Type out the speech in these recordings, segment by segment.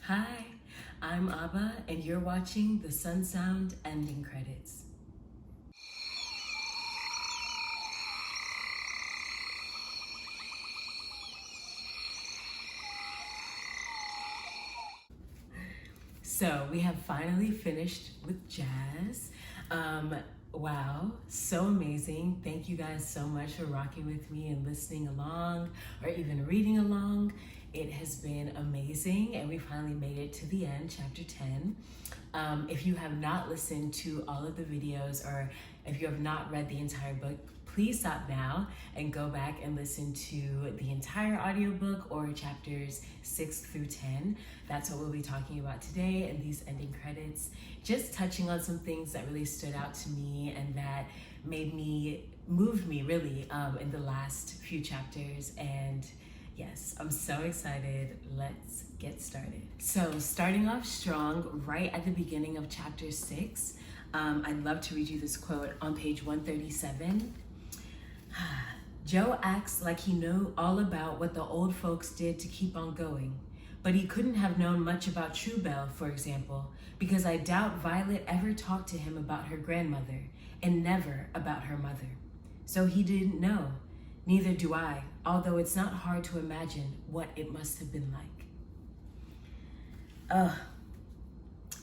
Hi, I'm Abba, and you're watching the Sun Sound ending credits. So we have finally finished with Jazz. Wow, so amazing. Thank you guys so much for rocking with me and listening along or even reading along. It has been amazing, and we finally made it to the end, chapter 10. If you have not listened to all of the videos or if you have not read the entire book, please stop now and go back and listen to the entire audiobook or chapters 6 through 10. That's what we'll be talking about today in these ending credits. Just touching on some things that really stood out to me and that moved me really in the last few chapters. And yes, I'm so excited. Let's get started. So starting off strong right at the beginning of chapter 6, I'd love to read you this quote on page 137. Joe acts like he knew all about what the old folks did to keep on going, but he couldn't have known much about Truebell, for example, because I doubt Violet ever talked to him about her grandmother and never about her mother. So he didn't know. Neither do I, although it's not hard to imagine what it must have been like.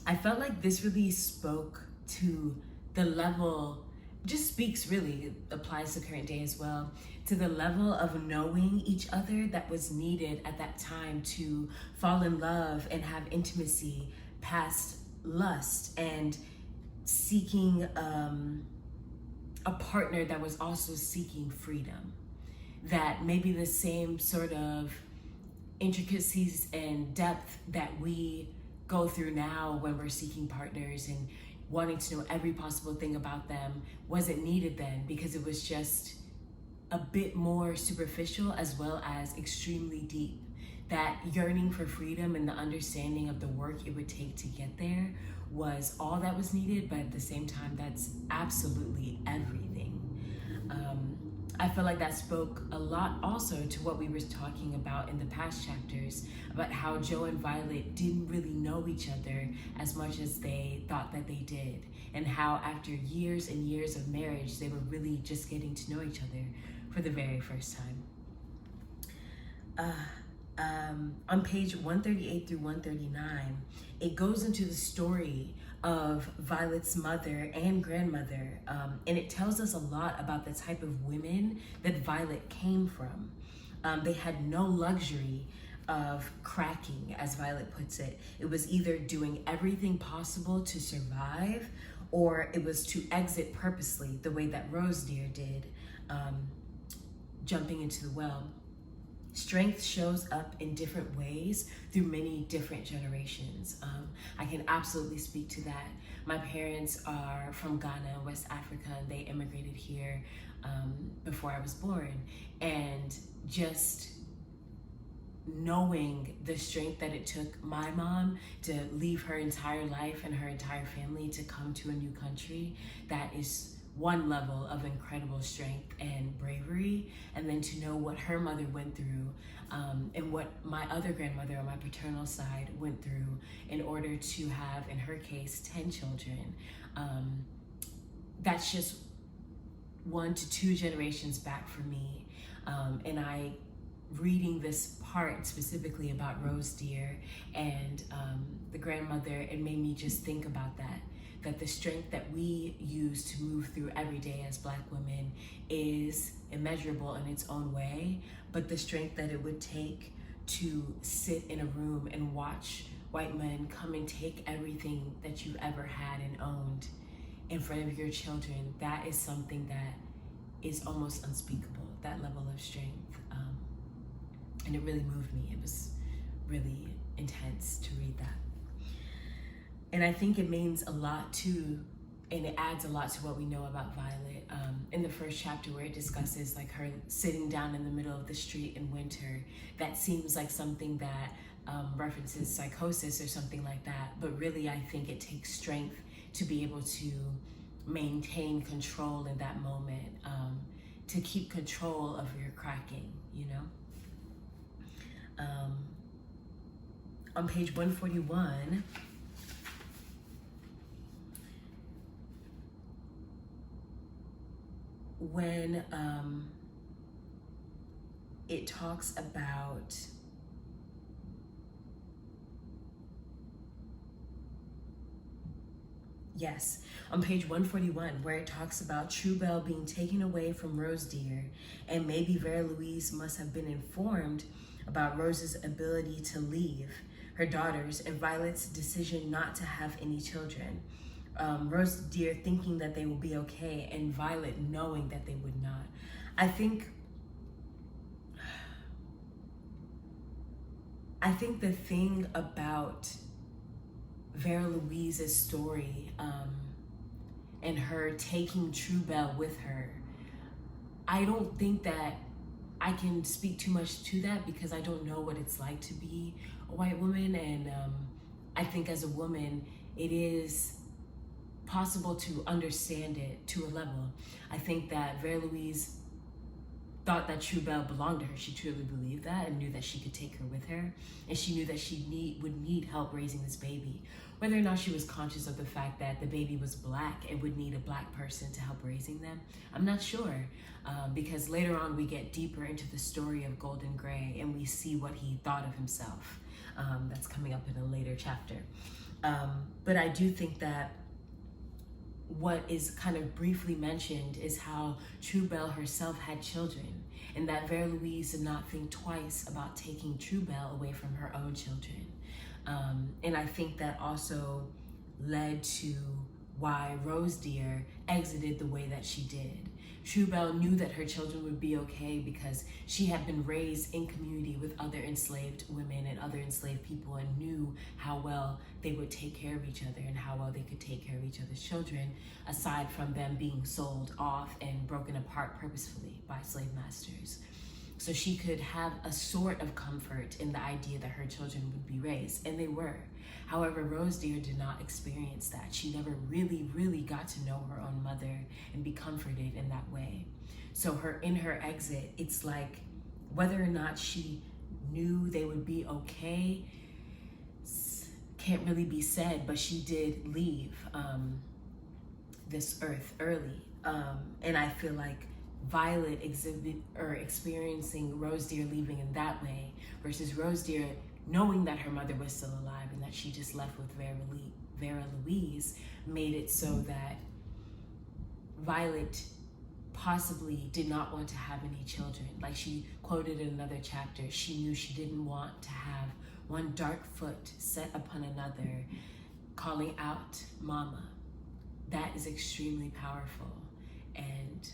I felt like this really spoke to the level, just speaks really, applies to current day as well, to the level of knowing each other that was needed at that time to fall in love and have intimacy past lust and seeking a partner that was also seeking freedom. That maybe the same sort of intricacies and depth that we go through now when we're seeking partners and wanting to know every possible thing about them wasn't needed then, because it was just a bit more superficial as well as extremely deep. That yearning for freedom and the understanding of the work it would take to get there was all that was needed, but at the same time, that's absolutely everything. I feel like that spoke a lot also to what we were talking about in the past chapters about how Joe and Violet didn't really know each other as much as they thought that they did, and how after years and years of marriage, they were really just getting to know each other for the very first time. On page 138 through 139, it goes into the story of Violet's mother and grandmother, and it tells us a lot about the type of women that Violet came from. They had no luxury of cracking, as Violet puts it. It was either doing everything possible to survive, or it was to exit purposely, the way that Rose Deer did, jumping into the well. Strength shows up in different ways through many different generations. I can absolutely speak to that. My parents are from Ghana, West Africa, and they immigrated here before I was born. And just knowing the strength that it took my mom to leave her entire life and her entire family to come to a new country, that is one level of incredible strength and bravery. And then to know what her mother went through and what my other grandmother on my paternal side went through in order to have, in her case, 10 children. That's just 1 to 2 generations back for me. And I, reading this part specifically about Rose Deer and the grandmother, it made me just think about that the strength that we use to move through every day as Black women is immeasurable in its own way, but the strength that it would take to sit in a room and watch white men come and take everything that you've ever had and owned in front of your children, that is something that is almost unspeakable, that level of strength. And it really moved me. It was really intense to read that. And I think it means a lot too, and it adds a lot to what we know about Violet. In the first chapter where it discusses like her sitting down in the middle of the street in winter, that seems like something that references psychosis or something like that. But really, I think it takes strength to be able to maintain control in that moment, to keep control of your cracking, you know? on page 141, when it talks about yes, on page 141, where it talks about Truebell being taken away from Rose Deer, and maybe Vera Louise must have been informed about Rose's ability to leave her daughters and Violet's decision not to have any children. Rose Deer thinking that they will be okay, and Violet knowing that they would not. I think the thing about Vera Louise's story and her taking Truebell with her, I don't think that I can speak too much to that because I don't know what it's like to be a white woman, and I think as a woman it is possible to understand it to a level. I think that Vera Louise thought that Truebell belonged to her. She truly believed that and knew that she could take her with her, and she knew that she would need help raising this baby. Whether or not she was conscious of the fact that the baby was black and would need a black person to help raising them, I'm not sure, because later on we get deeper into the story of Golden Gray and we see what he thought of himself. That's coming up in a later chapter. But I do think that what is kind of briefly mentioned is how Truebell herself had children, and that Vera Louise did not think twice about taking Truebell away from her own children. And I think that also led to why Rose Deer exited the way that she did. Truebell knew that her children would be okay because she had been raised in community with other enslaved women and other enslaved people, and knew how well they would take care of each other and how well they could take care of each other's children, aside from them being sold off and broken apart purposefully by slave masters. So she could have a sort of comfort in the idea that her children would be raised, and they were. However, Rose Deer did not experience that. She never really got to know her own mother and be comforted in that way. So in her exit, it's like whether or not she knew they would be okay can't really be said, but she did leave this earth early. And I feel like Violet experiencing Rose Deer leaving in that way versus Rose Deer knowing that her mother was still alive and that she just left with Vera Louise made it so that Violet possibly did not want to have any children. Like she quoted in another chapter, she knew she didn't want to have one dark foot set upon another, calling out mama. That is extremely powerful, and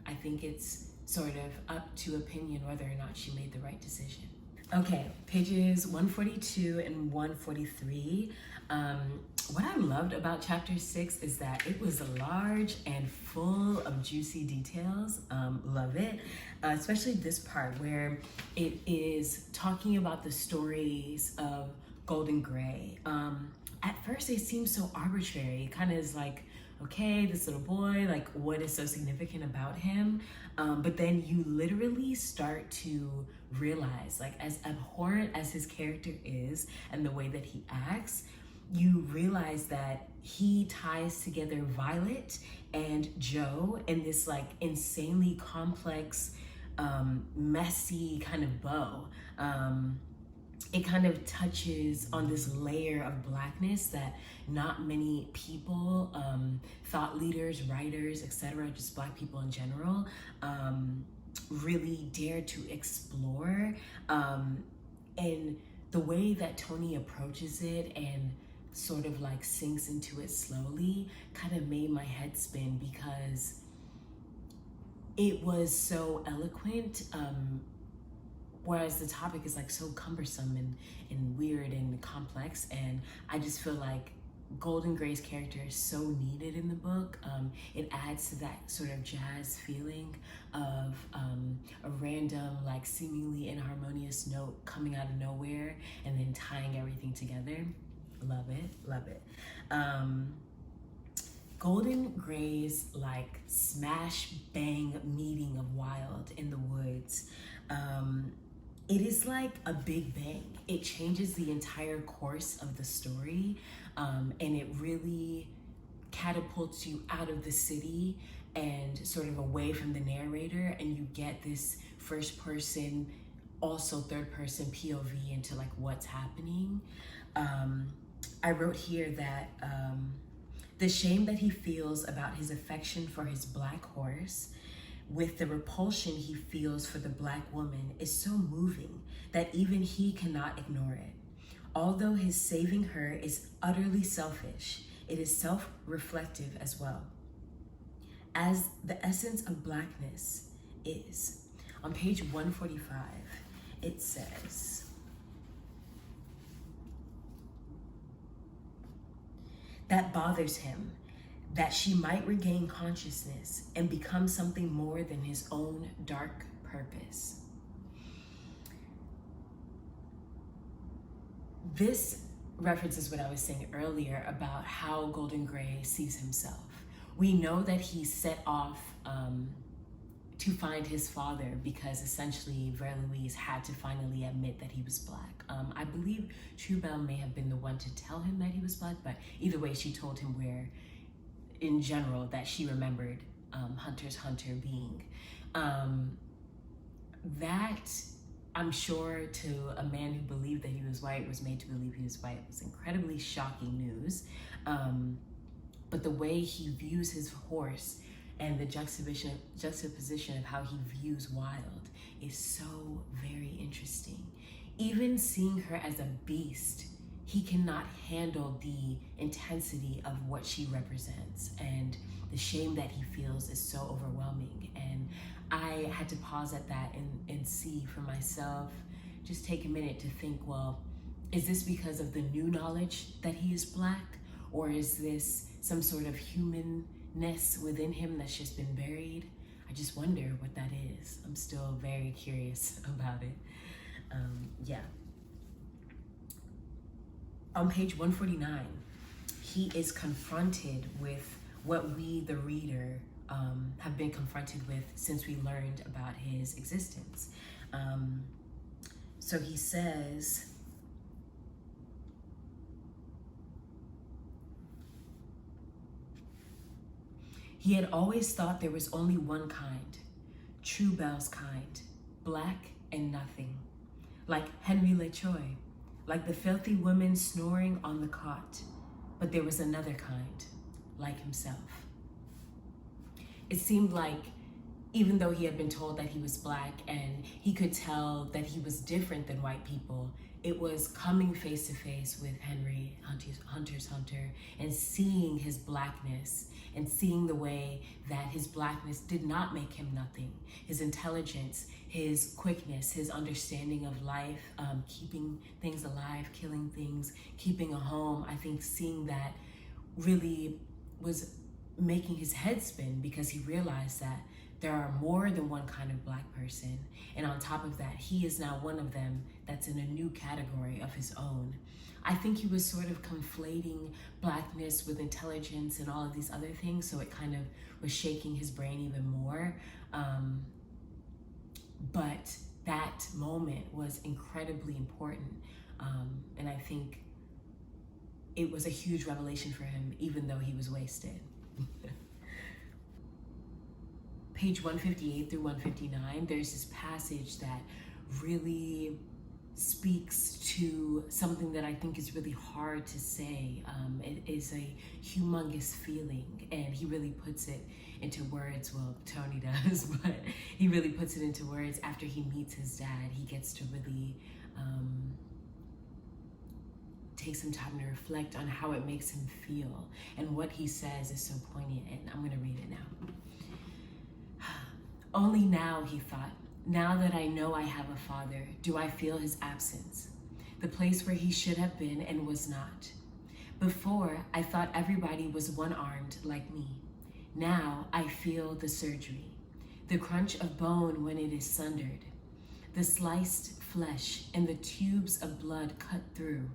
I think it's sort of up to opinion whether or not she made the right decision. Okay, pages 142 and 143. What I loved about chapter 6 is that it was large and full of juicy details. Love it. Especially this part where it is talking about the stories of Golden Gray. At first they seem so arbitrary. It kind of is like, okay, this little boy, like what is so significant about him? But then you literally start to realize, like as abhorrent as his character is and the way that he acts, you realize that he ties together Violet and Joe in this like insanely complex, messy kind of bow. It kind of touches on this layer of blackness that not many people, thought leaders, writers, etc., just black people in general, really dare to explore. And the way that Toni approaches it and sort of like sinks into it slowly kind of made my head spin because it was so eloquent. Whereas the topic is like so cumbersome and weird and complex, and I just feel like Golden Gray's character is so needed in the book. It adds to that sort of jazz feeling of a random, like seemingly inharmonious note coming out of nowhere and then tying everything together. Love it, love it. Golden Gray's like smash bang meeting of wild in the woods. it is like a big bang. It changes the entire course of the story, and it really catapults you out of the city and sort of away from the narrator, and you get this first person, also third person POV into like what's happening. I wrote here that the shame that he feels about his affection for his black horse with the repulsion he feels for the black woman is so moving that even he cannot ignore it. Although his saving her is utterly selfish, it is self-reflective as well, as the essence of blackness is. On page 145, it says, that bothers him, that she might regain consciousness and become something more than his own dark purpose. This references what I was saying earlier about how Golden Gray sees himself. We know that he set off to find his father because essentially Vera Louise had to finally admit that he was black. I believe Truebell may have been the one to tell him that he was black, but either way, she told him where, in general, that she remembered Hunter's Hunter being. That, I'm sure, to a man who believed that he was white, was made to believe he was white, was incredibly shocking news. But the way he views his horse and the juxtaposition of how he views Wild is so very interesting. Even seeing her as a beast, he cannot handle the intensity of what she represents, and the shame that he feels is so overwhelming. And I had to pause at that and see for myself, just take a minute to think, well, is this because of the new knowledge that he is black? Or is this some sort of humanness within him that's just been buried? I just wonder what that is. I'm still very curious about it. Yeah. On page 149, he is confronted with what we, the reader, have been confronted with since we learned about his existence. So he says, he had always thought there was only one kind, Truebell's kind, black and nothing, like Henry LeChoy, like the filthy woman snoring on the cot, but there was another kind, like himself. It seemed like even though he had been told that he was black and he could tell that he was different than white people, it was coming face to face with Henry Hunter's Hunter and seeing his blackness and seeing the way that his blackness did not make him nothing. His intelligence, his quickness, his understanding of life, keeping things alive, killing things, keeping a home. I think seeing that really was making his head spin, because he realized that there are more than one kind of black person. And on top of that, he is now one of them that's in a new category of his own. I think he was sort of conflating blackness with intelligence and all of these other things, so it kind of was shaking his brain even more. But that moment was incredibly important. And I think it was a huge revelation for him, even though he was wasted. Page 158 through 159, there's this passage that really speaks to something that I think is really hard to say. It is a humongous feeling, and he really puts it into words. Well, Toni does, but he really puts it into words after he meets his dad. He gets to really take some time to reflect on how it makes him feel, and what he says is so poignant, and I'm gonna read it now. Only now, he thought, now that I know I have a father, do I feel his absence, the place where he should have been and was not. Before, I thought everybody was one-armed like me. Now I feel the surgery, the crunch of bone when it is sundered, the sliced flesh and the tubes of blood cut through,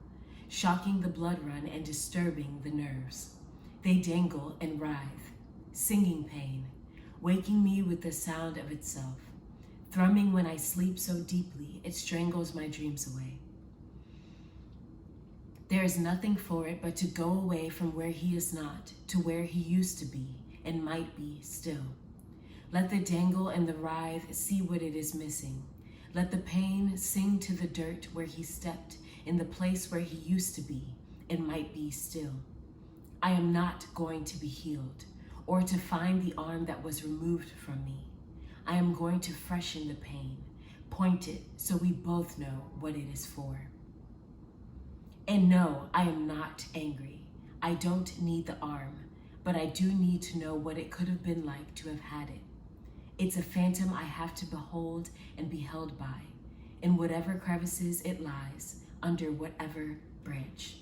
shocking the blood run and disturbing the nerves. They dangle and writhe, singing pain, waking me with the sound of itself. thrumming when I sleep so deeply it strangles my dreams away. There is nothing for it but to go away from where he is not to where he used to be and might be still. Let the dangle and the writhe see what it is missing. Let the pain sing to the dirt where he stepped in the place where he used to be and might be still. I am not going to be healed or to find the arm that was removed from me. I am going to freshen the pain, point it so we both know what it is for. And no, I am not angry. I don't need the arm, but I do need to know what it could have been like to have had it. It's a phantom I have to behold and be held by, in whatever crevices it lies, under whatever branch.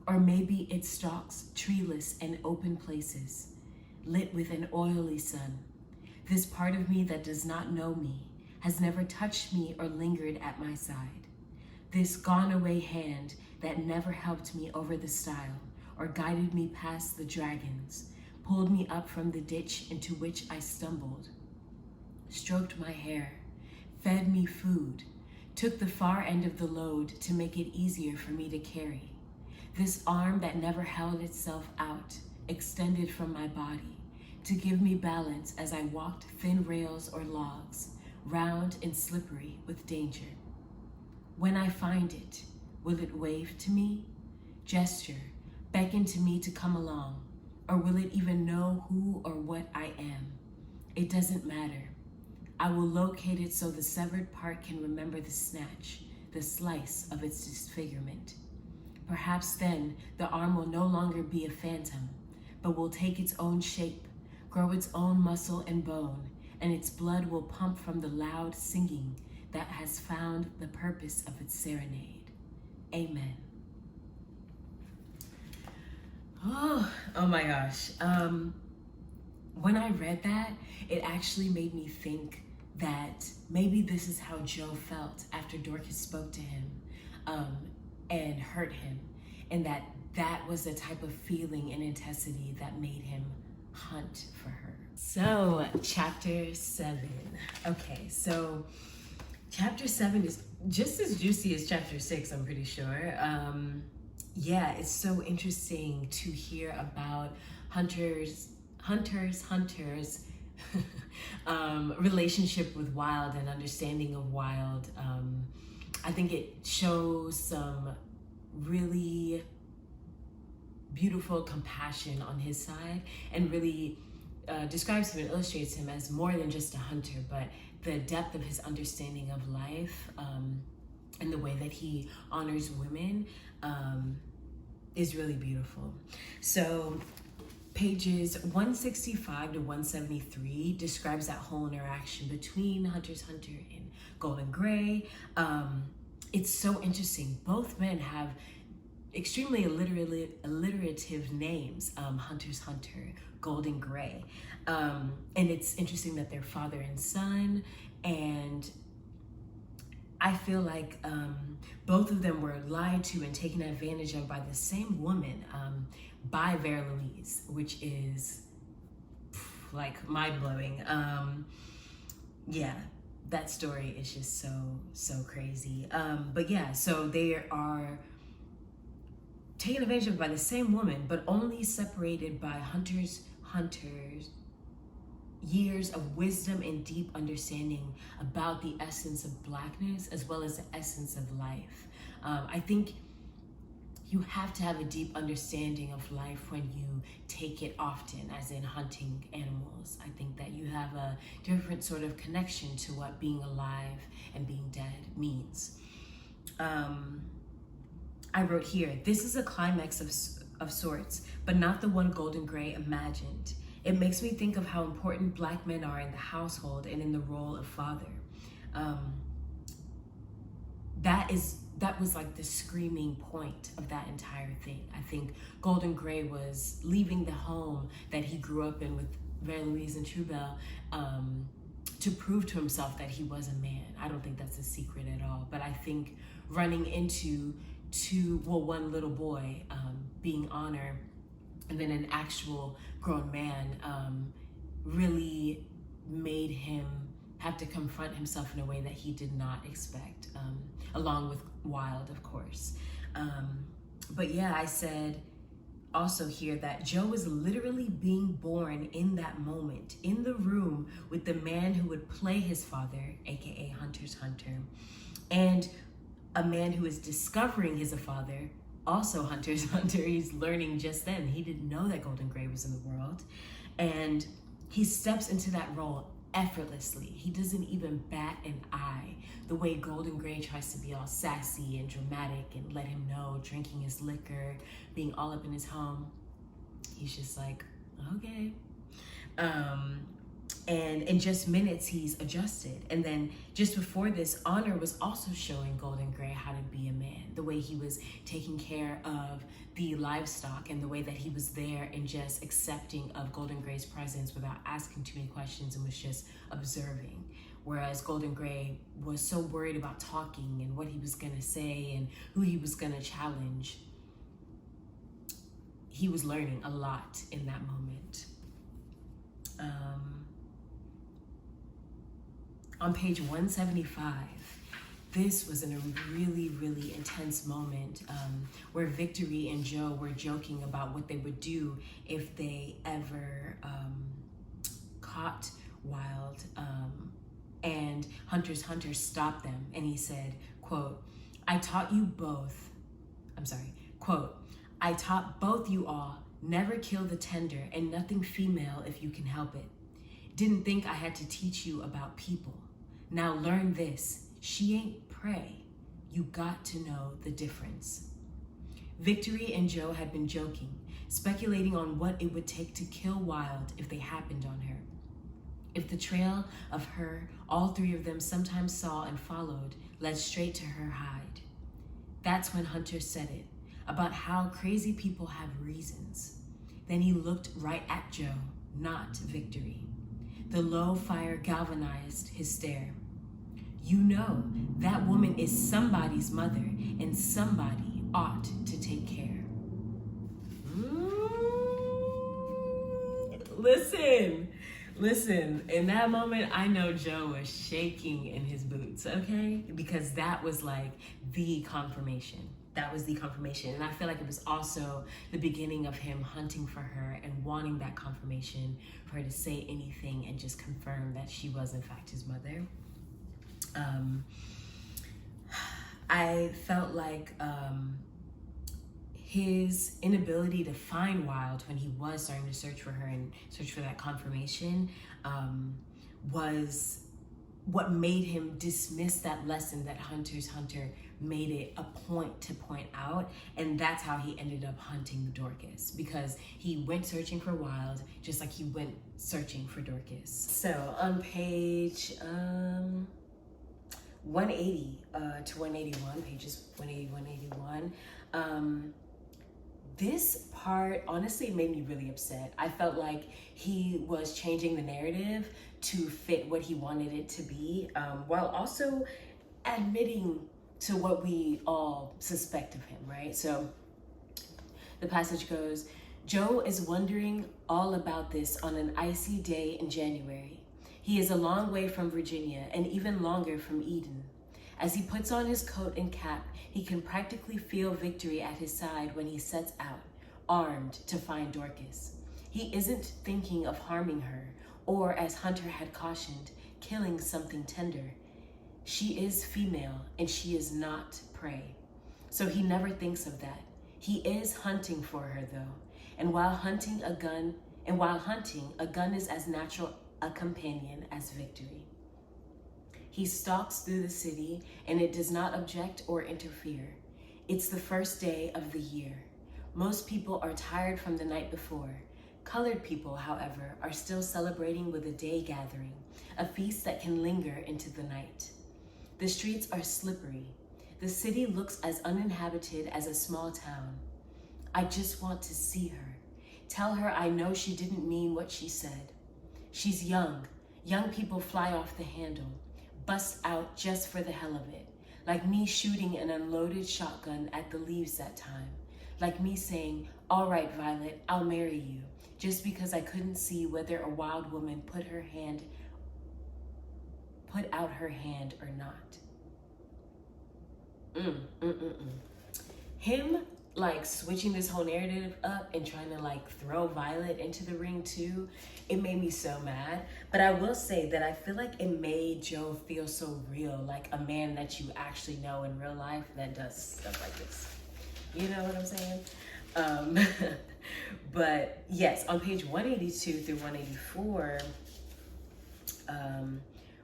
Or maybe it stalks treeless and open places, lit with an oily sun. This part of me that does not know me has never touched me or lingered at my side. This gone away hand that never helped me over the stile or guided me past the dragons, pulled me up from the ditch into which I stumbled, stroked my hair, fed me food, took the far end of the load to make it easier for me to carry. This arm that never held itself out, extended from my body, to give me balance as I walked thin rails or logs, round and slippery with danger. When I find it, will it wave to me, gesture, beckon to me to come along, or will it even know who or what I am? It doesn't matter. I will locate it so the severed part can remember the snatch, the slice of its disfigurement. Perhaps then the arm will no longer be a phantom, but will take its own shape, grow its own muscle and bone, and its blood will pump from the loud singing that has found the purpose of its serenade. Amen. Oh my gosh. When I read that, it actually made me think that maybe this is how Joe felt after Dorcas spoke to him and hurt him, and that was the type of feeling and intensity that made him hunt for her. So, chapter 7. Okay, so chapter 7 is just as juicy as chapter 6, I'm pretty sure. Yeah, it's so interesting to hear about Hunter's relationship with Wild and understanding of Wild. I think it shows some really beautiful compassion on his side and really describes him and illustrates him as more than just a hunter, but the depth of his understanding of life and the way that he honors women is really beautiful. So pages 165 to 173 describes that whole interaction between Hunter's Hunter and Golden Gray. It's so interesting. Both men have extremely alliterative names, Hunter's Hunter, Golden Gray. And it's interesting that they're father and son, and I feel like both of them were lied to and taken advantage of by the same woman, by Vera Louise, which is like mind-blowing. Yeah, that story is just so crazy. But yeah, so they are taken advantage of by the same woman, but only separated by Hunter's years of wisdom and deep understanding about the essence of Blackness as well as the essence of life. I think you have to have a deep understanding of life when you take it often, as in hunting animals. I think that you have a different sort of connection to what being alive and being dead means. I wrote here, this is a climax of sorts, but not the one Golden Gray imagined. It makes me think of how important Black men are in the household and in the role of father. That was like the screaming point of that entire thing. I think Golden Gray was leaving the home that he grew up in with Vera Louise and Truebell to prove to himself that he was a man. I don't think that's a secret at all, but I think running into one little boy being Honor, and then an actual grown man really made him have to confront himself in a way that he did not expect, along with Wilde, of course. But yeah, I said also here that Joe was literally being born in that moment, in the room with the man who would play his father, aka Hunter's Hunter, and a man who is discovering he's a father, also Hunter's Hunter. He's learning just then. He didn't know that Golden Gray was in the world. And he steps into that role effortlessly. He doesn't even bat an eye. The way Golden Gray tries to be all sassy and dramatic and let him know, drinking his liquor, being all up in his home. He's just like, okay. And in just minutes, he's adjusted. And then just before this, Honor was also showing Golden Gray how to be a man, the way he was taking care of the livestock and the way that he was there and just accepting of Golden Gray's presence without asking too many questions and was just observing. Whereas Golden Gray was so worried about talking and what he was gonna say and who he was gonna challenge. He was learning a lot in that moment. On page 175, this was in a really, really intense moment where Victory and Joe were joking about what they would do if they ever caught Wilde. And Hunter's Hunter stopped them and he said, quote, I taught both you all, never kill the tender and nothing female if you can help it. Didn't think I had to teach you about people. Now learn this, she ain't prey. You got to know the difference. Victory and Joe had been joking, speculating on what it would take to kill Wilde if they happened on her. If the trail of her, all three of them sometimes saw and followed, led straight to her hide. That's when Hunter said it, about how crazy people have reasons. Then he looked right at Joe, not Victory. The low fire galvanized his stare. You know, that woman is somebody's mother and somebody ought to take care. Listen, in that moment, I know Joe was shaking in his boots, okay? Because that was like the confirmation. That was the confirmation. And I feel like it was also the beginning of him hunting for her and wanting that confirmation for her to say anything and just confirm that she was in fact his mother. I felt like his inability to find Wilde when he was starting to search for her and search for that confirmation was what made him dismiss that lesson that Hunter's Hunter made it a point to point out. And that's how he ended up hunting Dorcas, because he went searching for Wilde just like he went searching for Dorcas. So on page 180 to 181, pages 180, 181, this part honestly made me really upset. I felt like he was changing the narrative to fit what he wanted it to be, while also admitting to what we all suspect of him, right? So the passage goes, Joe is wondering all about this on an icy day in January. He is a long way from Virginia and even longer from Eden. As he puts on his coat and cap, he can practically feel Victory at his side when he sets out, armed to find Dorcas. He isn't thinking of harming her, or as Hunter had cautioned, killing something tender. She is female and she is not prey. So he never thinks of that. He is hunting for her though. And while hunting, a gun is as natural a companion as Victory. He stalks through the city and it does not object or interfere. It's the first day of the year. Most people are tired from the night before. Colored people, however, are still celebrating with a day gathering, a feast that can linger into the night. The streets are slippery. The city looks as uninhabited as a small town. I just want to see her. Tell her I know she didn't mean what she said. She's young. Young people fly off the handle, bust out just for the hell of it. Like me shooting an unloaded shotgun at the leaves that time. Like me saying, all right, Violet, I'll marry you, just because I couldn't see whether a wild woman put her hand put out her hand or not. Him like switching this whole narrative up and trying to like throw Violet into the ring too, it made me so mad. But I will say that I feel like it made Joe feel so real, like a man that you actually know in real life that does stuff like this. You know what I'm saying? But yes, on page 182 through 184,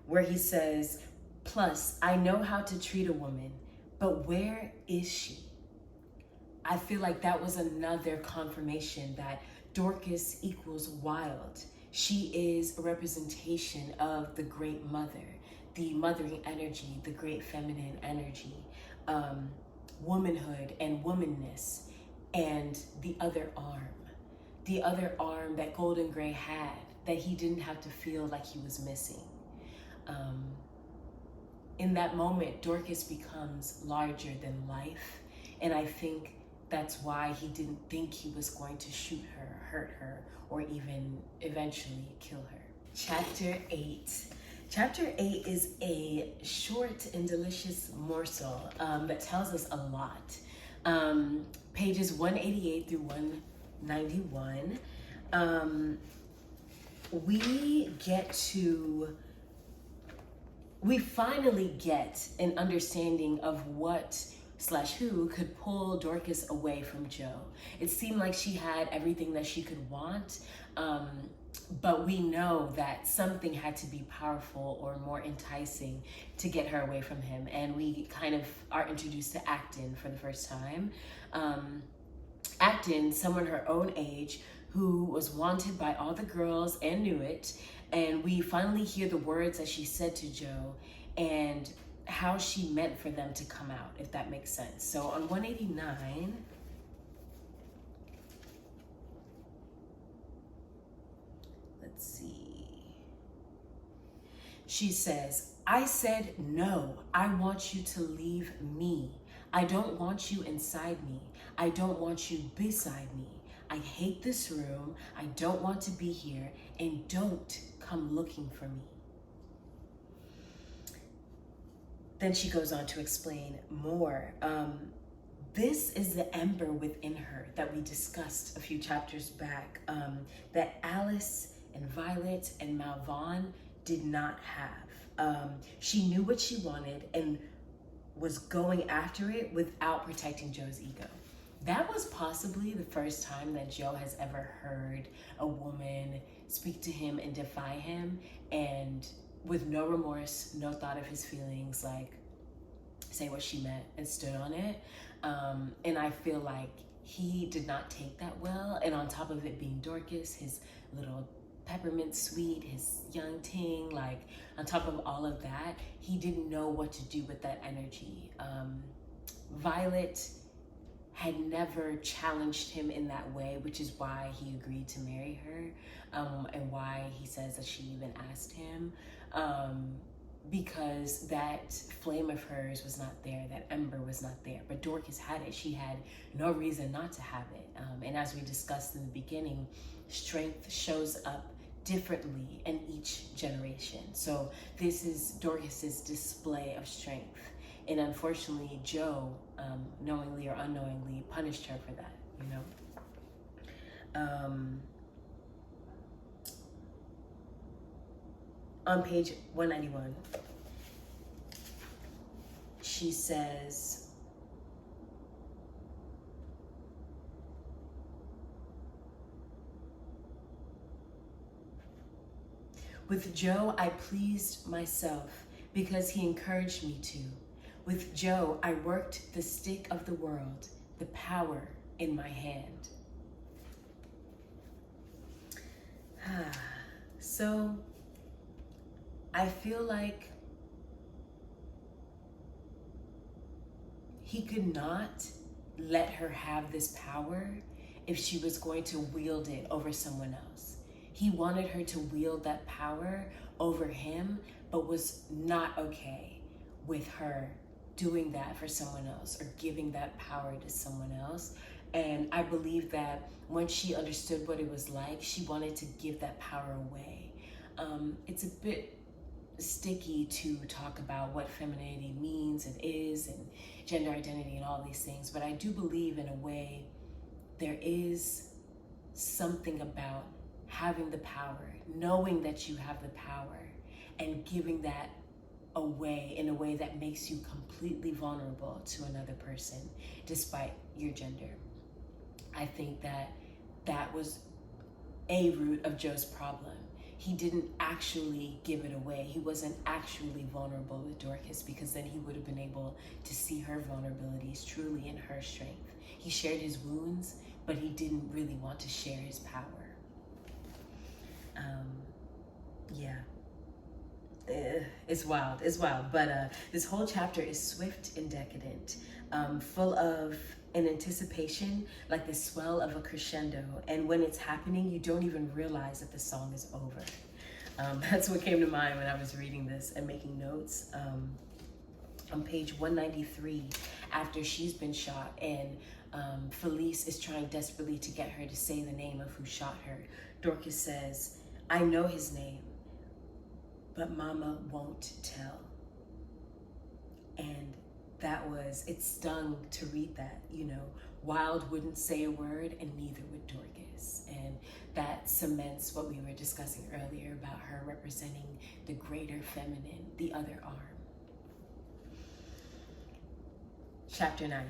where he says, plus, I know how to treat a woman, but where is she? I feel like that was another confirmation that Dorcas equals wild. She is a representation of the great mother, the mothering energy, the great feminine energy, womanhood and womanness, and the other arm that Golden Gray had that he didn't have to feel like he was missing. In that moment, Dorcas becomes larger than life, and I think that's why he didn't think he was going to shoot her, hurt her, or even eventually kill her. Chapter 8. Chapter 8 is a short and delicious morsel that tells us a lot. Pages 188 through 191. We finally get an understanding of what/who could pull Dorcas away from Joe. It seemed like she had everything that she could want, but we know that something had to be powerful or more enticing to get her away from him. And we kind of are introduced to Acton for the first time. Acton, someone her own age, who was wanted by all the girls and knew it. And we finally hear the words that she said to Joe and how she meant for them to come out, if that makes sense. So on 189, let's see. She says, I said no. I want you to leave me. I don't want you inside me. I don't want you beside me. I hate this room. I don't want to be here. And don't come looking for me. Then she goes on to explain more. This is the ember within her that we discussed a few chapters back, that Alice and Violet and Malvon did not have. She knew what she wanted and was going after it without protecting Joe's ego. That was possibly the first time that Joe has ever heard a woman speak to him and defy him, and with no remorse, no thought of his feelings, like say what she meant and stood on it. And I feel like he did not take that well. And on top of it being Dorcas, his little peppermint sweet, his young ting, like on top of all of that, he didn't know what to do with that energy. Violet had never challenged him in that way, which is why he agreed to marry her, and why he says that she even asked him, because that flame of hers was not there, that ember was not there. But Dorcas had it. She had no reason not to have it. And as we discussed in the beginning, strength shows up differently in each generation. So this is Dorcas's display of strength. And unfortunately, Joe, knowingly or unknowingly, punished her for that, you know? On page 191, she says, with Joe, I pleased myself because he encouraged me to. With Joe, I worked the stick of the world, the power in my hand. So, I feel like he could not let her have this power if she was going to wield it over someone else. He wanted her to wield that power over him, but was not okay with her doing that for someone else or giving that power to someone else. And I believe that when she understood what it was like, she wanted to give that power away. It's a bit sticky to talk about what femininity means and is, and gender identity and all these things, but I do believe in a way there is something about having the power, knowing that you have the power, and giving that away in a way that makes you completely vulnerable to another person despite your gender. I think that that was a root of Joe's problem. He didn't actually give it away. He wasn't actually vulnerable with Dorcas, because then he would have been able to see her vulnerabilities truly in her strength. He shared his wounds, but he didn't really want to share his power. It's wild, but this whole chapter is swift and decadent, full of an anticipation, like the swell of a crescendo, and when it's happening, you don't even realize that the song is over. That's what came to mind when I was reading this and making notes. On page 193, after she's been shot and Felice is trying desperately to get her to say the name of who shot her, Dorcas says, "I know his name, but Mama won't tell." And it stung to read that, Wild wouldn't say a word, and neither would Dorcas. And that cements what we were discussing earlier about her representing the greater feminine, the other arm. Chapter 9.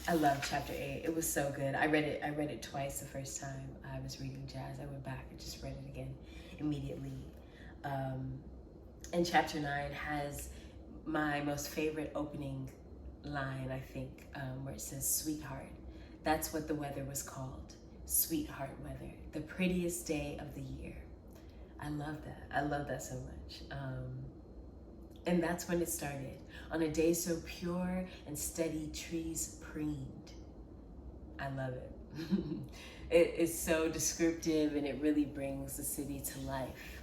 I love chapter 8. It was so good. I read it twice the first time I was reading Jazz. I went back and just read it again immediately. And chapter 9 has my most favorite opening line, I think, where it says, "Sweetheart, that's what the weather was called. Sweetheart weather, the prettiest day of the year." I love that. I love that so much. And that's when it started. On a day so pure and steady, trees preened. I love it. It is so descriptive, and it really brings the city to life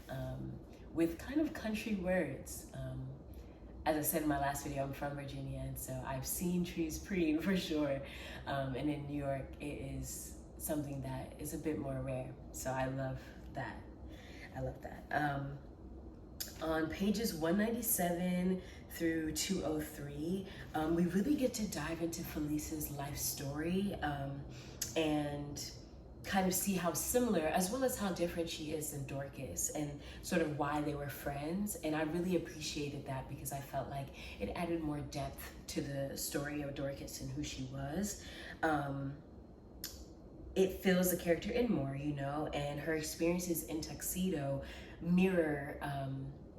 with kind of country words. As I said in my last video, I'm from Virginia, and so I've seen trees preen for sure. And in New York, it is something that is a bit more rare. So I love that. On pages 197 through 203, we really get to dive into Felice's life story and kind of see how similar as well as how different she is than Dorcas, and sort of why they were friends. And I really appreciated that, because I felt like it added more depth to the story of Dorcas and who she was. It fills the character in more, and her experiences in Tuxedo mirror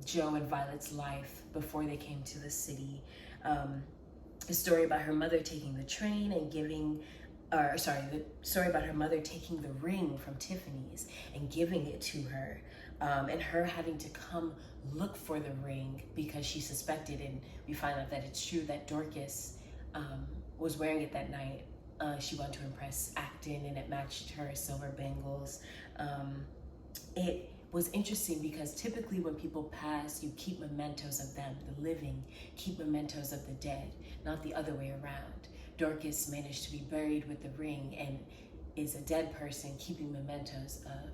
Joe and Violet's life before they came to the city. A story about her mother taking the train and the story about her mother taking the ring from Tiffany's and giving it to her, and her having to come look for the ring because she suspected, and we find out that it's true, that Dorcas was wearing it that night. She wanted to impress Acton, and it matched her silver bangles. It was interesting because typically when people pass, you keep mementos of them. The living keep mementos of the dead, not the other way around. Dorcas managed to be buried with the ring and is a dead person keeping mementos of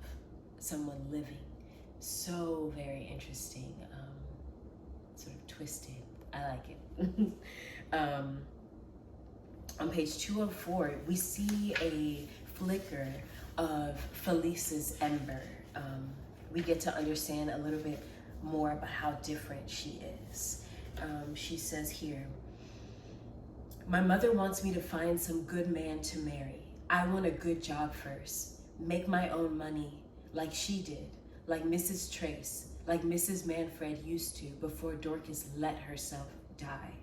someone living. So very interesting, sort of twisted. I like it. On page 204, we see a flicker of Felice's ember. We get to understand a little bit more about how different she is. She says here, "My mother wants me to find some good man to marry. I want a good job first, make my own money like she did, like Mrs. Trace, like Mrs. Manfred used to before Dorcas let herself die."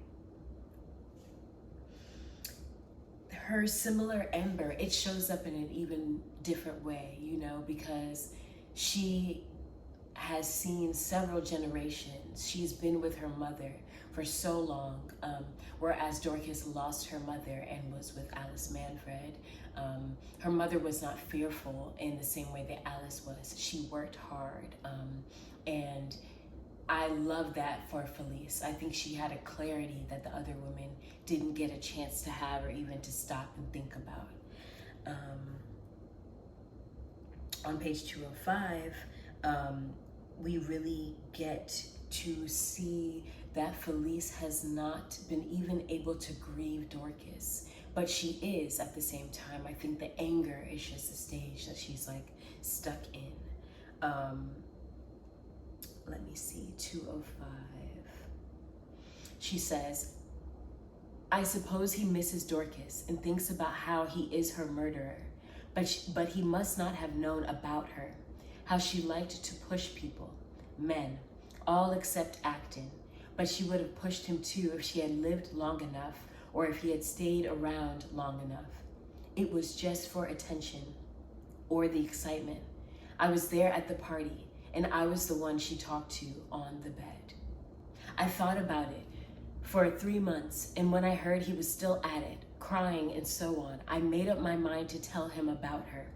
Her similar ember, it shows up in an even different way, because she has seen several generations. She's been with her mother for so long, whereas Dorcas lost her mother and was with Alice Manfred. Her mother was not fearful in the same way that Alice was. She worked hard, and I love that for Felice. I think she had a clarity that the other women didn't get a chance to have, or even to stop and think about. On page 205, we really get to see that Felice has not been even able to grieve Dorcas, but she is at the same time. I think the anger is just a stage that she's like stuck in. Let me see, 205. She says, I suppose he misses Dorcas and thinks about how he is her murderer, but he must not have known about her, how she liked to push people, men, all except Acton, but she would have pushed him too if she had lived long enough or if he had stayed around long enough. It was just for attention or the excitement. I was there at the party and I was the one she talked to on the bed. I thought about it for 3 months, and when I heard he was still at it, crying and so on, I made up my mind to tell him about her,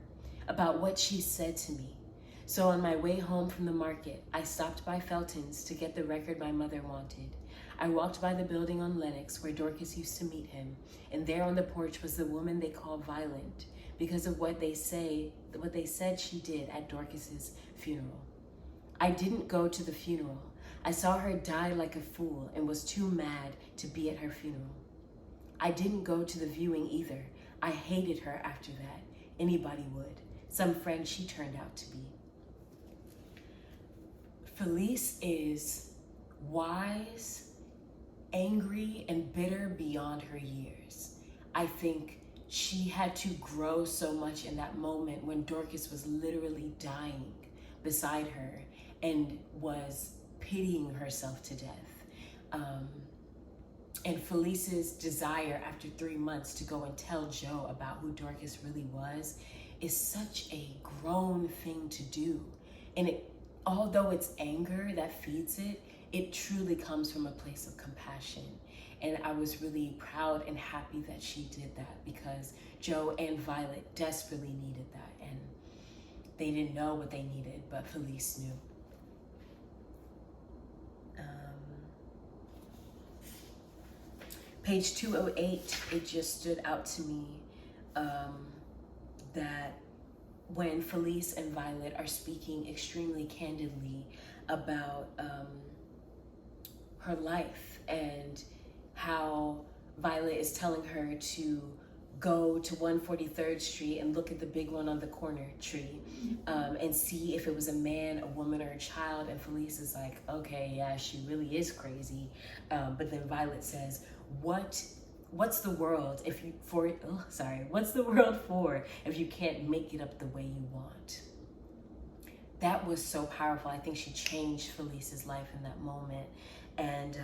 about what she said to me. So on my way home from the market, I stopped by Felton's to get the record my mother wanted. I walked by the building on Lenox where Dorcas used to meet him, and there on the porch was the woman they call Violent because of what they said she did at Dorcas's funeral. I didn't go to the funeral. I saw her die like a fool and was too mad to be at her funeral. I didn't go to the viewing either. I hated her after that. Anybody would. Some friend she turned out to be. Felice is wise, angry, and bitter beyond her years. I think she had to grow so much in that moment when Dorcas was literally dying beside her and was pitying herself to death. And Felice's desire after 3 months to go and tell Joe about who Dorcas really was is such a grown thing to do. And although it's anger that feeds it, it truly comes from a place of compassion. And I was really proud and happy that she did that because Joe and Violet desperately needed that. And they didn't know what they needed, but Felice knew. Page 208, it just stood out to me that when Felice and Violet are speaking extremely candidly about her life and how Violet is telling her to go to 143rd Street and look at the big one on the corner tree and see if it was a man, a woman, or a child. And Felice is like, okay, yeah, she really is crazy. But then Violet says, what's the world what's the world for if you can't make it up the way you want? That was so powerful. I think she changed Felice's life in that moment. And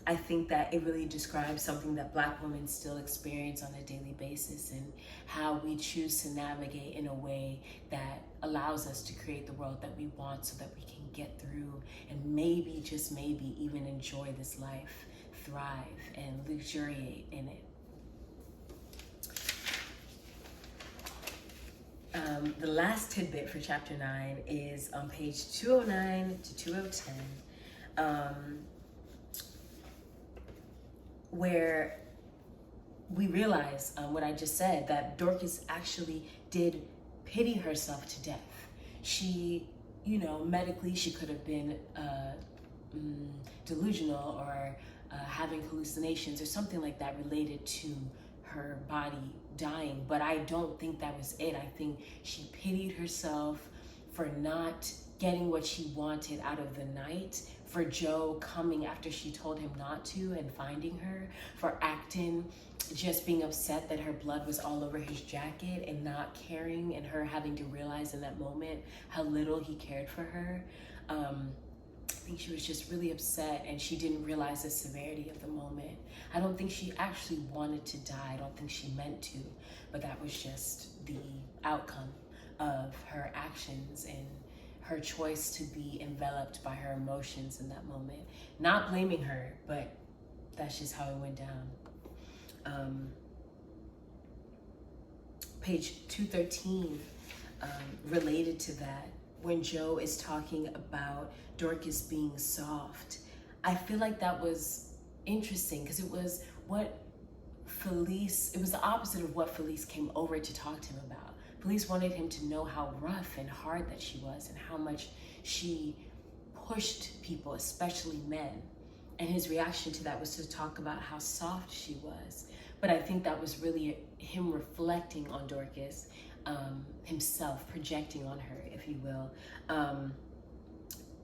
I think that it really describes something that Black women still experience on a daily basis and how we choose to navigate in a way that allows us to create the world that we want so that we can get through and maybe, just maybe, even enjoy this life, thrive, and luxuriate in it. The last tidbit for chapter 9 is on page 209 to 2010. Where we realize what I just said, that Dorcas actually did pity herself to death. She, medically she could have been delusional or having hallucinations or something like that related to her body dying, but I don't think that was it. I think she pitied herself for not getting what she wanted out of the night, for Joe coming after she told him not to and finding her, for Acton just being upset that her blood was all over his jacket and not caring, and her having to realize in that moment how little he cared for her. I think she was just really upset and she didn't realize the severity of the moment. I don't think she actually wanted to die. I don't think she meant to, but that was just the outcome of her actions and her choice to be enveloped by her emotions in that moment. Not blaming her, but that's just how it went down. Page 213, related to that, when Joe is talking about Dorcas being soft, I feel like that was interesting because it was the opposite of what Felice came over to talk to him about. Police wanted him to know how rough and hard that she was and how much she pushed people, especially men. And his reaction to that was to talk about how soft she was. But I think that was really him reflecting on Dorcas, himself projecting on her, if you will,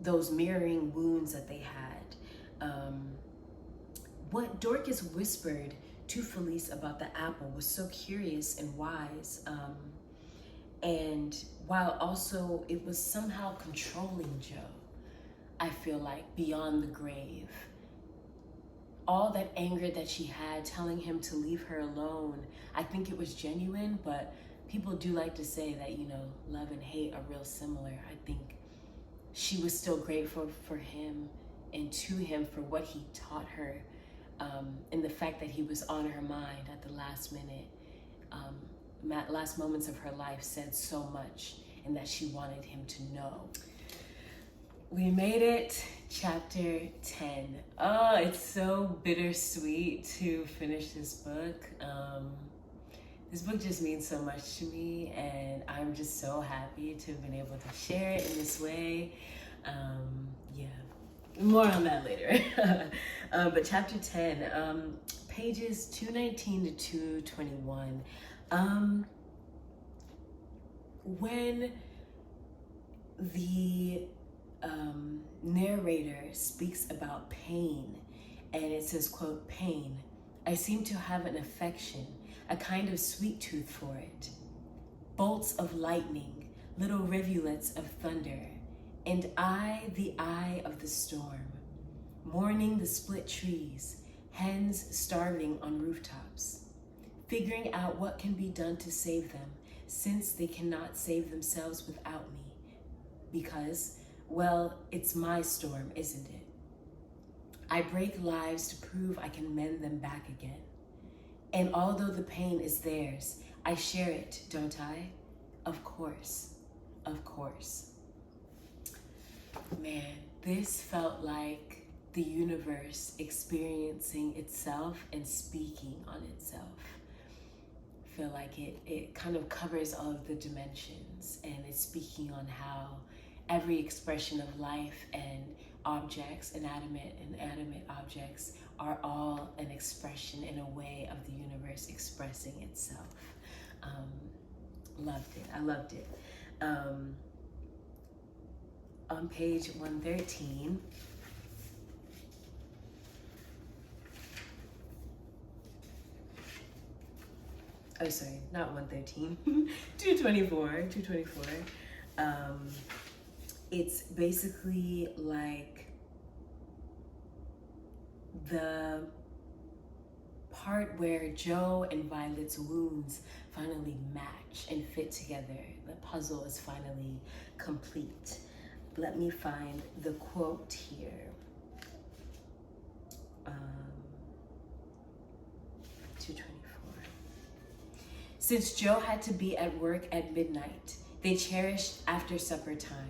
those mirroring wounds that they had. What Dorcas whispered to Felice about the apple was so curious and wise. And while also it was somehow controlling Joe, I feel like, beyond the grave. All that anger that she had, telling him to leave her alone, I think it was genuine, but people do like to say that, you know, love and hate are real similar. I think she was still grateful for him and to him for what he taught her, and the fact that he was on her mind at the last minute, last moments of her life said so much, and that she wanted him to know. We made it, chapter 10. Oh, it's so bittersweet to finish this book. This book just means so much to me, and I'm just so happy to have been able to share it in this way. Yeah, more on that later. But chapter 10, pages 219 to 221. When the narrator speaks about pain, and it says, quote, "Pain, I seem to have an affection, a kind of sweet tooth for it. Bolts of lightning, little rivulets of thunder, and I, the eye of the storm, mourning the split trees, hens starving on rooftops, figuring out what can be done to save them, since they cannot save themselves without me, because, well, it's my storm, isn't it? I break lives to prove I can mend them back again. And although the pain is theirs, I share it, don't I? Of course, of course." Man, this felt like the universe experiencing itself and speaking on itself. I feel like it kind of covers all of the dimensions, and it's speaking on how every expression of life and objects, inanimate and animate objects, are all an expression in a way of the universe expressing itself. Loved it. I loved it. On page 113, oh, sorry, not 113, 224. It's basically like the part where Joe and Violet's wounds finally match and fit together. The puzzle is finally complete. Let me find the quote here. 224. "Since Joe had to be at work at midnight, they cherished after supper time.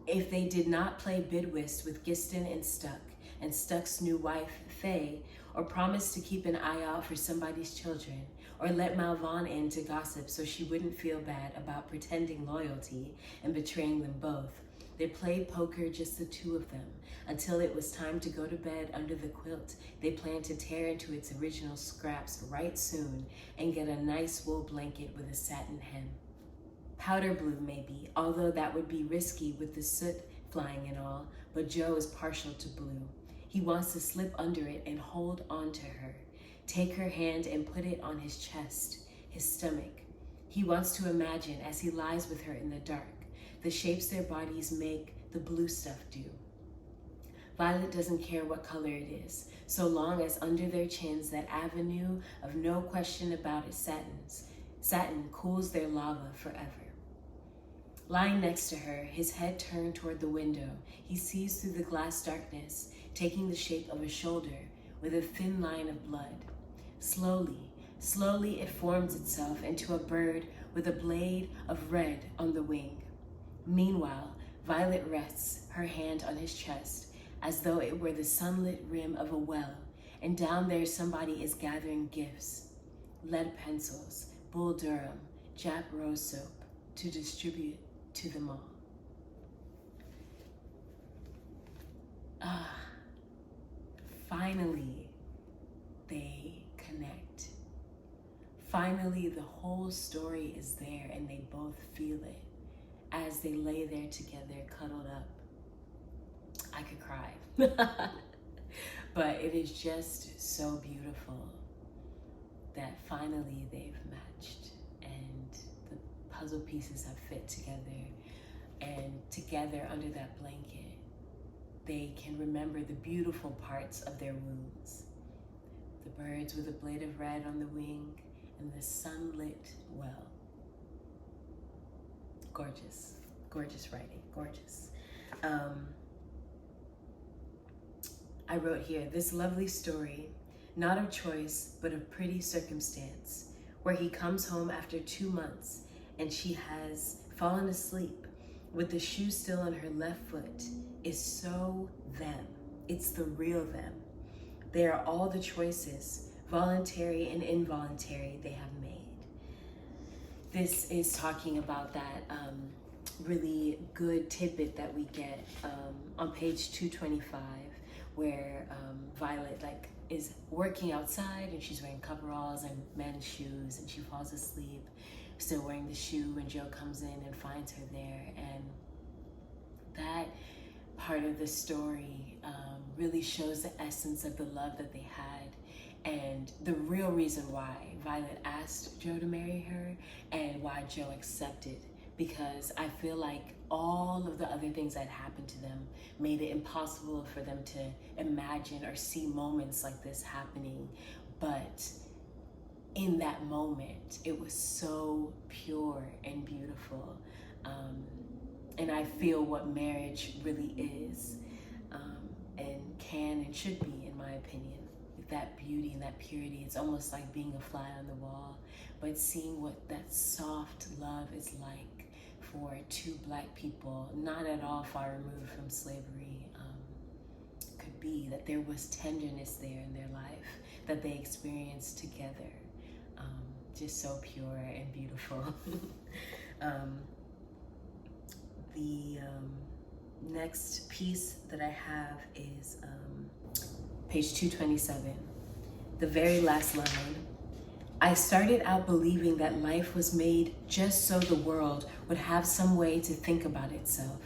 If they did not play bid whist with Giston and Stuck's new wife, Faye, or promise to keep an eye out for somebody's children, or let Malvon in to gossip so she wouldn't feel bad about pretending loyalty and betraying them both, they played poker, just the two of them, until it was time to go to bed under the quilt they planned to tear into its original scraps right soon and get a nice wool blanket with a satin hem. Powder blue, maybe, although that would be risky with the soot flying and all, but Joe is partial to blue. He wants to slip under it and hold on to her, take her hand and put it on his chest, his stomach. He wants to imagine, as he lies with her in the dark, the shapes their bodies make the blue stuff do. Violet doesn't care what color it is, so long as under their chins that avenue of no question about it satin cools their lava forever. Lying next to her, his head turned toward the window, he sees through the glass darkness, taking the shape of a shoulder with a thin line of blood. Slowly it forms itself into a bird with a blade of red on the wing. Meanwhile, Violet rests her hand on his chest as though it were the sunlit rim of a well, and down there somebody is gathering gifts. Lead pencils, Bull Durham, Jap rose soap to distribute to them all. Finally, they connect. Finally, the whole story is there and they both feel it as they lay there together, cuddled up. I could cry. But it is just so beautiful that finally they've matched and the puzzle pieces have fit together, and together under that blanket they can remember the beautiful parts of their wounds. The birds with a blade of red on the wing and the sunlit well. Gorgeous, gorgeous writing, gorgeous. I wrote here, this lovely story, not of choice, but of pretty circumstance, where he comes home after 2 months and she has fallen asleep with the shoe still on her left foot, is so them. It's the real them. They are all the choices, voluntary and involuntary, they have made. This is talking about that really good tidbit that we get on page 225, where Violet is working outside and she's wearing coveralls and men's shoes, and she falls asleep still wearing the shoe, and Joe comes in and finds her there. And that part of the story really shows the essence of the love that they had and the real reason why Violet asked Joe to marry her and why Joe accepted, because I feel like all of the other things that happened to them made it impossible for them to imagine or see moments like this happening. But in that moment, it was so pure and beautiful. And I feel what marriage really is, and can and should be, in my opinion. With that beauty and that purity, it's almost like being a fly on the wall, but seeing what that soft love is like for two Black people, not at all far removed from slavery, could be. That there was tenderness there in their life that they experienced together. Just so pure and beautiful. The next piece that I have is page 227, the very last line. I started out believing that life was made just so the world would have some way to think about itself,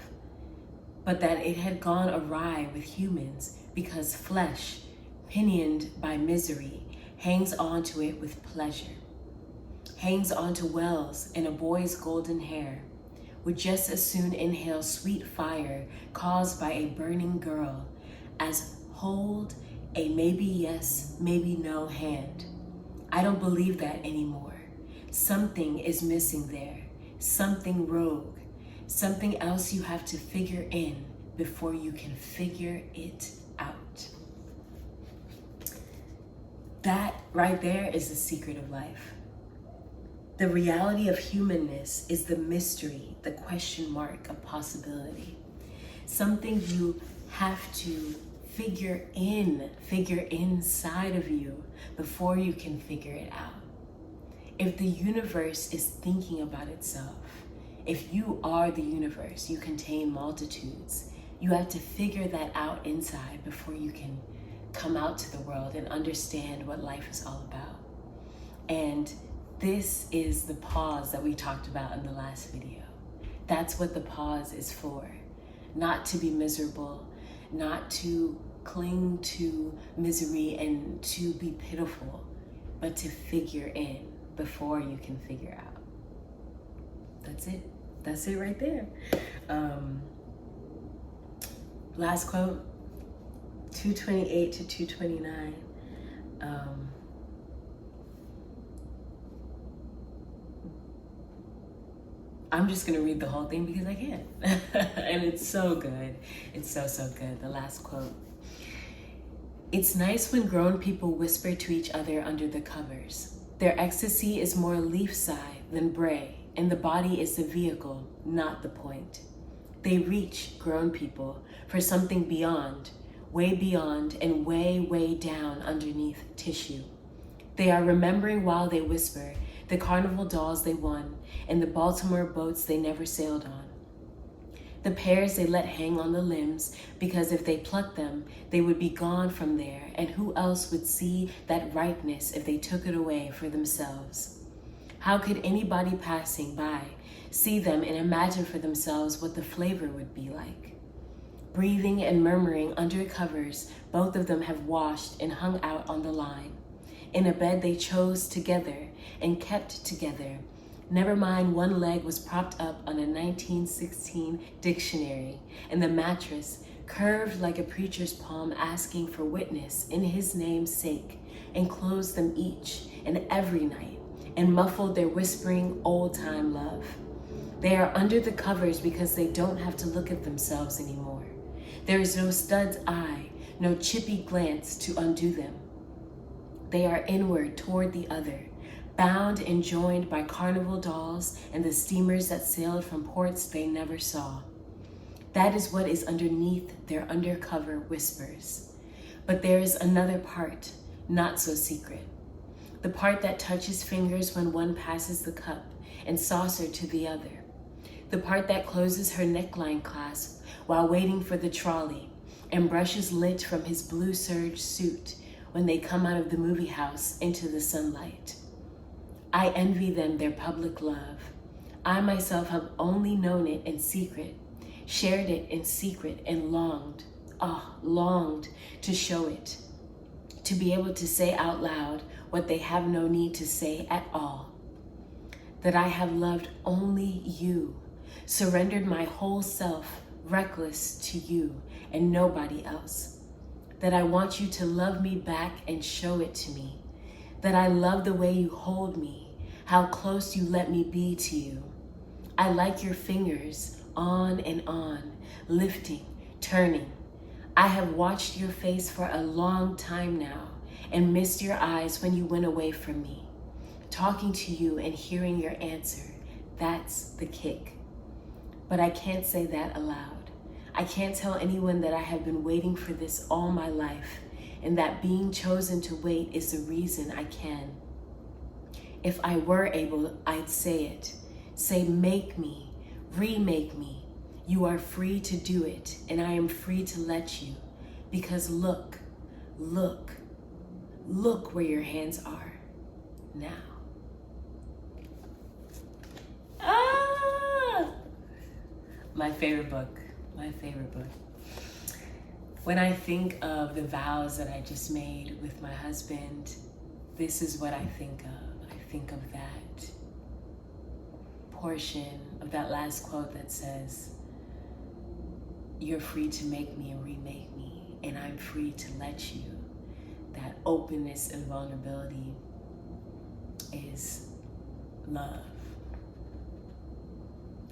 but that it had gone awry with humans because flesh, pinioned by misery, hangs on to it with pleasure, hangs on to wells in a boy's golden hair, would just as soon inhale sweet fire caused by a burning girl as hold a maybe yes, maybe no hand. I don't believe that anymore. Something is missing there, something rogue, something else you have to figure in before you can figure it out. That right there is the secret of life. The reality of humanness is the mystery, the question mark of possibility. Something you have to figure inside of you before you can figure it out. If the universe is thinking about itself, if you are the universe, you contain multitudes, you have to figure that out inside before you can come out to the world and understand what life is all about. And this is the pause that we talked about in the last video. That's what the pause is for. Not to be miserable, not to cling to misery and to be pitiful, but to figure in before you can figure out. That's it. That's it right there. Last quote, 228 to 229. I'm just gonna read the whole thing because I can. And it's so good. It's so, so good. The last quote. It's nice when grown people whisper to each other under the covers. Their ecstasy is more leaf sigh than bray, and the body is the vehicle, not the point. They reach, grown people, for something beyond, and way, way down underneath tissue. They are remembering while they whisper, the carnival dolls they won, and the Baltimore boats they never sailed on. The pears they let hang on the limbs, because if they plucked them, they would be gone from there, and who else would see that ripeness if they took it away for themselves? How could anybody passing by see them and imagine for themselves what the flavor would be like? Breathing and murmuring under covers, both of them have washed and hung out on the line. In a bed they chose together and kept together. Never mind, one leg was propped up on a 1916 dictionary, and the mattress, curved like a preacher's palm asking for witness in his name's sake, enclosed them each and every night, and muffled their whispering old-time love. They are under the covers because they don't have to look at themselves anymore. There is no stud's eye, no chippy glance to undo them. They are inward toward the other, bound and joined by carnival dolls and the steamers that sailed from ports they never saw. That is what is underneath their undercover whispers. But there is another part, not so secret. The part that touches fingers when one passes the cup and saucer to the other. The part that closes her neckline clasp while waiting for the trolley and brushes lint from his blue serge suit when they come out of the movie house into the sunlight. I envy them their public love. I myself have only known it in secret, shared it in secret, and longed to show it, to be able to say out loud what they have no need to say at all. That I have loved only you, surrendered my whole self, reckless to you and nobody else. That I want you to love me back and show it to me. That I love the way you hold me, how close you let me be to you. I like your fingers on and on, lifting, turning. I have watched your face for a long time now and missed your eyes when you went away from me. Talking to you and hearing your answer, that's the kick. But I can't say that aloud. I can't tell anyone that I have been waiting for this all my life, and that being chosen to wait is the reason I can. If I were able, I'd say it. Say, make me, remake me. You are free to do it, and I am free to let you. Because look where your hands are now. My favorite book. When I think of the vows that I just made with my husband, this is what I think of. I think of that portion of that last quote that says, you're free to make me and remake me, and I'm free to let you. That openness and vulnerability is love.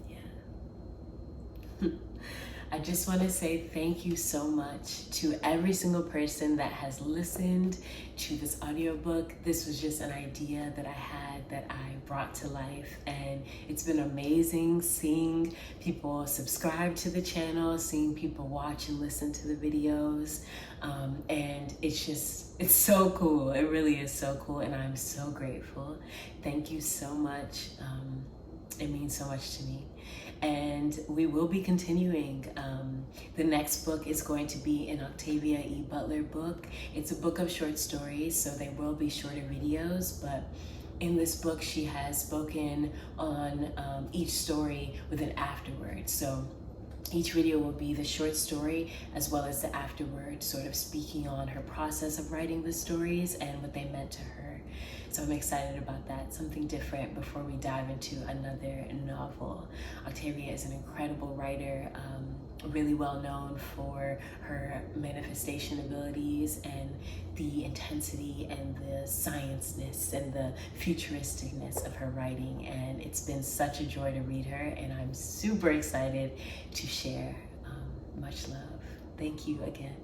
Yeah. I just want to say thank you so much to every single person that has listened to this audiobook. This was just an idea that I had that I brought to life, and it's been amazing seeing people subscribe to the channel, seeing people watch and listen to the videos, and it's so cool. It really is so cool, and I'm so grateful. Thank you so much. It means so much to me. And we will be continuing. The next book is going to be an Octavia E. Butler book. It's a book of short stories, so they will be shorter videos, but in this book, she has spoken on each story with an afterword. So each video will be the short story as well as the afterword, sort of speaking on her process of writing the stories and what they meant to her. So I'm excited about that, something different before we dive into another novel. Octavia is an incredible writer, really well known for her manifestation abilities and the intensity and the science-ness and the futuristicness of her writing. And it's been such a joy to read her, and I'm super excited to share. Much love. Thank you again.